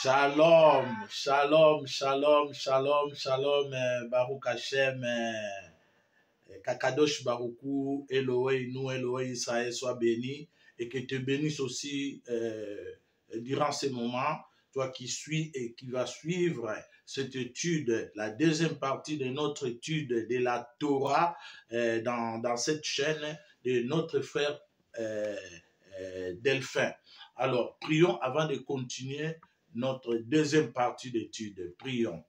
Shalom, shalom, shalom, shalom, shalom, Baruch Hashem, Kakadosh Baruchou, Elohé, nous, Elohé Israël, sois béni, et que te bénisse aussi durant ces moments, toi qui suis et qui vas suivre cette étude, la deuxième partie de notre étude de la Torah, dans cette chaîne de notre frère Delphin. Alors, prions avant de continuer notre deuxième partie d'étude. Prions.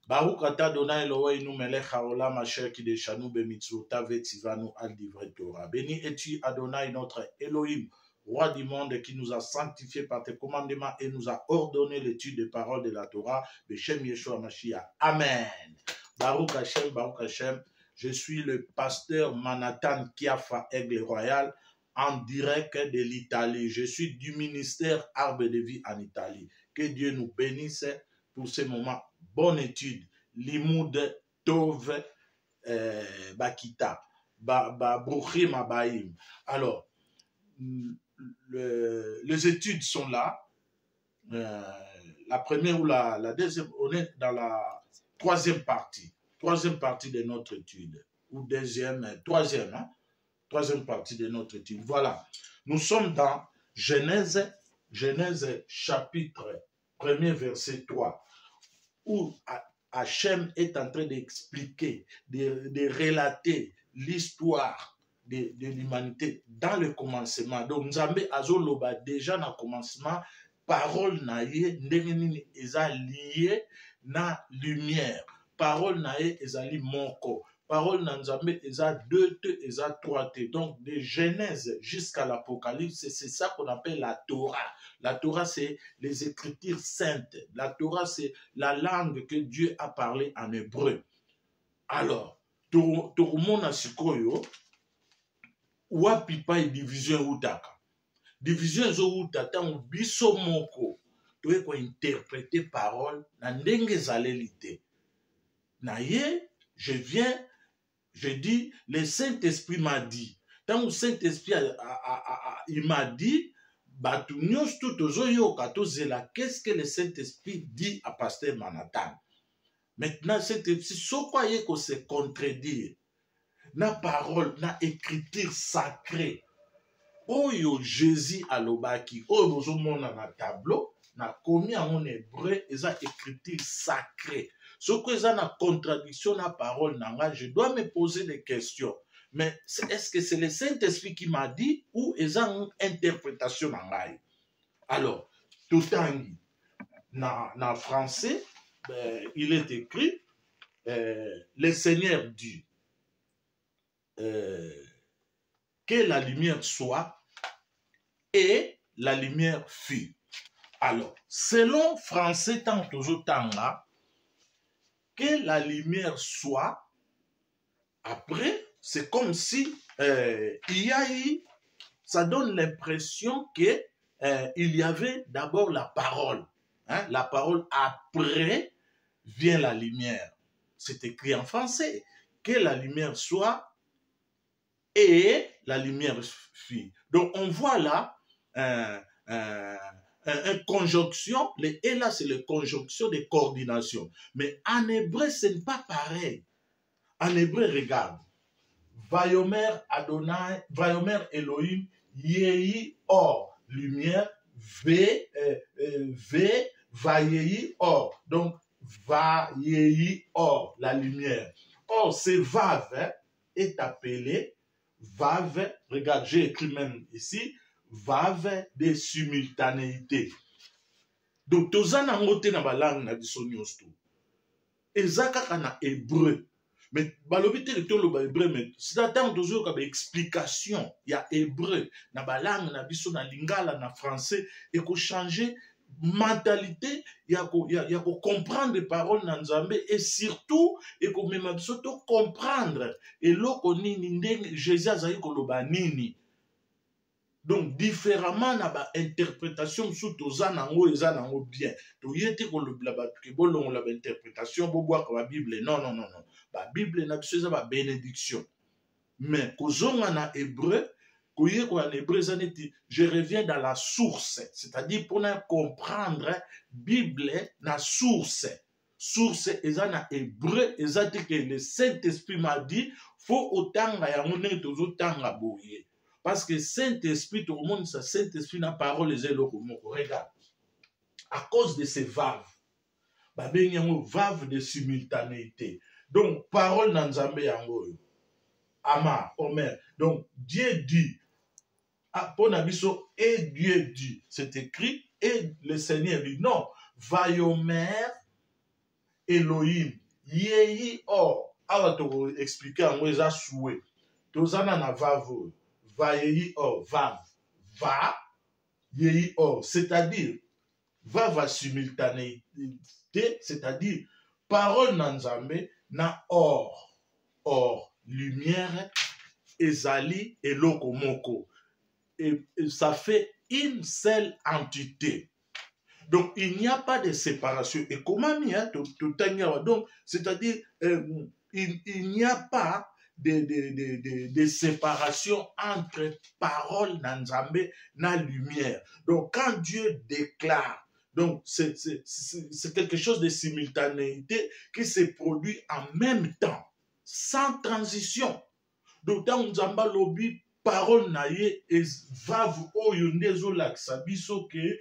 Baruch ata Adonai Eloheinu melech haolam asher kideshanu bemitzvotav vetzivanu al divrei Torah. Béni es-tu Adonai notre Elohim, roi du monde qui nous a sanctifiés par tes commandements et nous a ordonné l'étude des paroles de la Torah. Beshem Yeshua Mashiach. Amen. Baruch Hashem, je suis le pasteur Manatan Kiafa Aigle Royal en direct de l'Italie. Je suis du ministère Arbre de Vie en Italie. Que Dieu nous bénisse pour ce moment. Bonne étude. Limoud Tov Bakita. Bruchim Abaim. Alors, les études sont là. La première ou la deuxième, on est dans la troisième partie. Troisième partie de notre étude. Ou troisième partie de notre étude. Voilà. Nous sommes dans Genèse chapitre 1er verset 3, où Hachem est en train d'expliquer, de relater l'histoire de l'humanité dans le commencement. Donc, Nzambe azoloba déjà dans le commencement, parole naye, ndengenini eza lié na lumière. Parole naye ezali moko. Parole na Nzambe eza 2T, eza 3T. Donc, de Genèse jusqu'à l'Apocalypse, c'est ça qu'on appelle la Torah. La Torah, c'est les Écritures saintes. La Torah, c'est la langue que Dieu a parlé en hébreu. Alors, Torumona Sikoyo, wapipa et division utaka. Division zo utata, on biso moko. Tu es quoi interpréter parole, na ndenge zalelite. Na ye, je dis, le Saint-Esprit m'a dit. Tant que le Saint-Esprit il m'a dit, qu'est-ce que le Saint-Esprit dit à Pasteur Manatan? Maintenant, Saint-Esprit, ce qu'il faut se contredire, na parole, na écriture sacrée. Oyo Jésus alobaki, oyo bozomona na tableau, na commis en hébreu, et ça écriture sacrée. Ce que ça na contradiction na parole nanga, je dois me poser des questions. Mais est-ce que c'est le Saint-Esprit qui m'a dit ou est-ce une interprétation nanga? Alors, tout en français, il est écrit, le Seigneur dit que la lumière soit et la lumière fut. Alors, selon français tant toujours tanga, que la lumière soit, après, c'est comme si il y a eu, ça donne l'impression que il y avait d'abord la parole. Hein, la parole, après, vient la lumière. C'est écrit en français. Que la lumière soit et la lumière fut. Donc, on voit là une conjonction, le et là c'est la conjonction de coordination. Mais en hébreu, ce n'est pas pareil. En hébreu, regarde. Vayomer Adonai, Vayomer Elohim, Yehi Or, lumière, Vayehi Or. Donc, Vayehi Or, la lumière. Or, ce Vav est appelé Vav, regarde, j'ai écrit même ici, Vav de simultanéité. Donc, tozana ngote na balang na biso nyonso. Ezaka na hébreu. Mais balobi te le ba hébreu, mais c'est attendre toujours comme explication. Il y a hébreu na balang na biso na lingala na français et qu'on changer mentalité ya ko comprendre parole na Nzambe et surtout et ko mema biso to comprendre eloko nini ndenge Jésus azali koloba nini. Donc différemment na ba interprétation sous toza nango eza nango bien to yete ko lobla ba ke bolongo la ba interprétation bo boire ba Bible non ba Bible na biso eza ba bénédiction mais kozonga na hébreu. Je reviens dans la source, c'est-à-dire pour comprendre Bible, la source. Source, est dans hébreu, c'est que le Saint-Esprit m'a dit, faut autant y parce que Saint-Esprit, tout le monde, ça, Saint-Esprit n'a parole les regarde. À cause de ces vaves, il y a une vave de simultanéité. Donc, parole dans Nzambe yango. Ama, Omer. Donc, Dieu dit. Et Dieu dit, c'est écrit, et le Seigneur dit, non, Vayomer Elohim, Yehi Or, alors tu expliquer en moi ça souhait, Tozana na vavo, Va Yehi Or, Va, Yehi Or, c'est-à-dire, va simultanéité, c'est-à-dire, parole nanzambe, na or, lumière, ezali, eloko moko. Et ça fait une seule entité. Donc, il n'y a pas de séparation. Et comment il y a donc, c'est-à-dire, il n'y a pas de séparation entre parole d'Anzambe et lumière. Donc, quand Dieu déclare, donc c'est quelque chose de simultanéité qui se produit en même temps, sans transition. Donc, dans Nzamba Lobi, parole naie et vavu oyo ndezo laksa biso que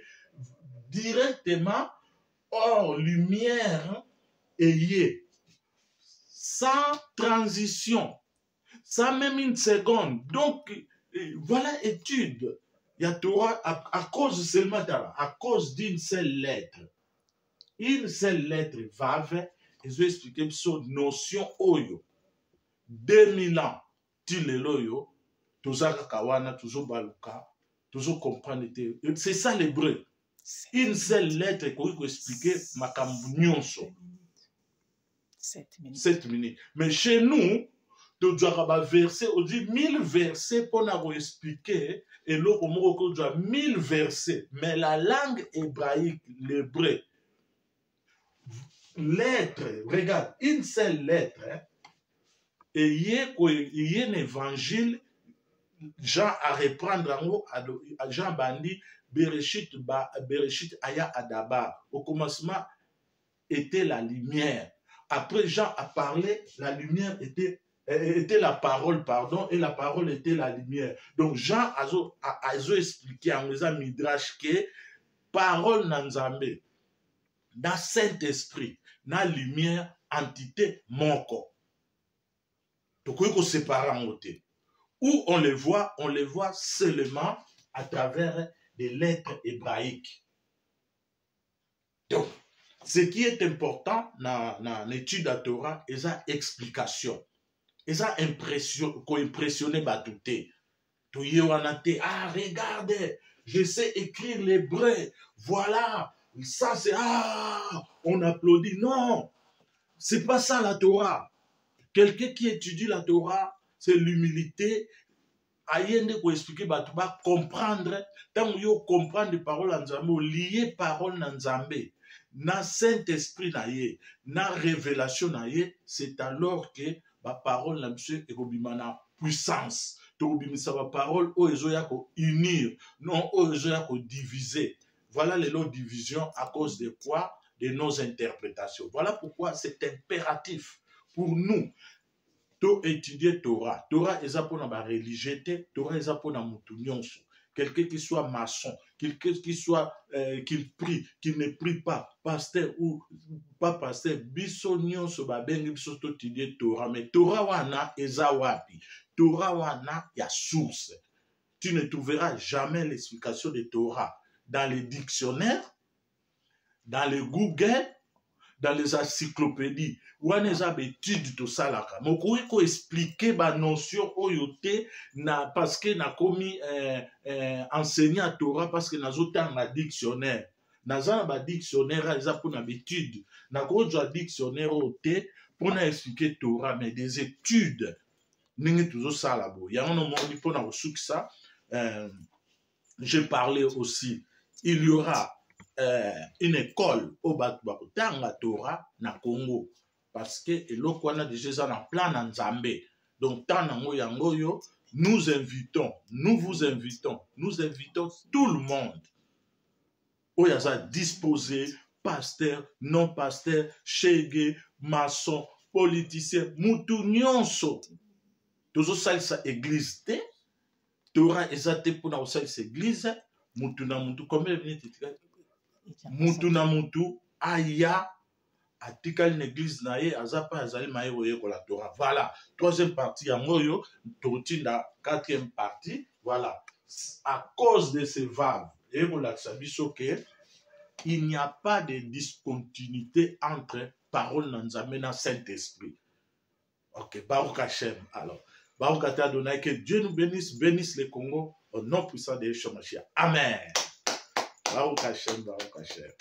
directement hors lumière et sans transition, sans même une seconde. Donc voilà étude. Il y a Torah à cause seulement à cause d'une seule lettre. Une seule lettre vave et je vais expliquer biso notion oyo 2000 ans tileloyo. Toujours comprendre. C'est ça l'hébreu. Une seule lettre qu'on peut expliquer ma 7 minutes. Mais chez nous, tu dois verser, on dit 1000 versets pour nous expliquer, et l'autre, on doit 1000 versets. Mais la langue hébraïque, l'hébreu, lettre, regarde, une seule lettre, et il y a un évangile. Jean à reprendre à Jean Bandi, Bereshit Aya Adaba. Au commencement était la lumière. Après Jean a parlé, la lumière était la parole, pardon, et la parole était la lumière. Donc Jean a expliqué en faisant Midrash que parole Nanzambe, dans Saint-Esprit, dans lumière, entité Moko. Donc il faut séparer en côté. Où on les voit seulement à travers des lettres hébraïques. Donc, ce qui est important dans l'étude de la Torah, c'est l'explication. C'est impression, qu'on impressionne Batouté. Ah, regardez, je sais écrire l'hébreu. Voilà, ça c'est, on applaudit. Non, c'est pas ça la Torah. Quelqu'un qui étudie la Torah, c'est l'humilité. Ayende ko expliquer batuba comprendre tant yo comprendre les paroles en Nzambe, lier parole en Nzambe, na Saint-Esprit na ye, na révélation na ye, c'est alors que ba parole na monsieur et kobimana puissance. To bimisa ba parole o ezoya ko unir, non o ezoya ko diviser. Voilà les lots divisions à cause de quoi? De nos interprétations. Voilà pourquoi c'est impératif pour nous to étudier Torah. Torah est pour la religiosité, Torah est pour la moutounions. Quelqu'un qui soit maçon, quelqu'un qui soit qu'il prie, qu'il ne prie pas, pasteur ou pas pasteur, bisonion so ba bengi biso to étudier Torah, mais Torah wana eza wapi? Torah wana ya source. Tu ne trouveras jamais l'explication de Torah dans les dictionnaires, dans les Google, dans les encyclopédies. Ou on a des études de ça là. Mais on peut expliquer ma notion oyote na parce que na commis enseigné à Torah parce que na autant un dictionnaire. naza na dictionnaire eza pour na étude na kozwa dictionnaire ote pour na expliquer Torah mais des études ningi tuzo sala bo yango no moni pour na osukisa j'ai parlé aussi il y aura une école au Batouakotanga Torah na Congo parce que eloko wana déjà en plan na Nzambe donc tant nango yango yo nous vous invitons tout le monde oyaza disposé pasteur non pasteur chege maçon politicien mutu nyonso tozo salisa église te Torah ezate pour na salisa église mutu na mutu combien de minutes mutu na mutu aya atikali na église na ye azapa azali maye kola Torah. Voilà, troisième partie yango yo totinda quatrième partie. Voilà, à cause de ces verbes et voilà sabiso que il n'y a pas de discontinuité entre parole Nzambe na Saint-Esprit. OK, Baruch Hashem. Alors, Baruch Adonai, que Dieu nous bénisse le Congo au nom puissant de Yeshua Mashiach. Amen. Baruch Hashem, Baruch Hashem.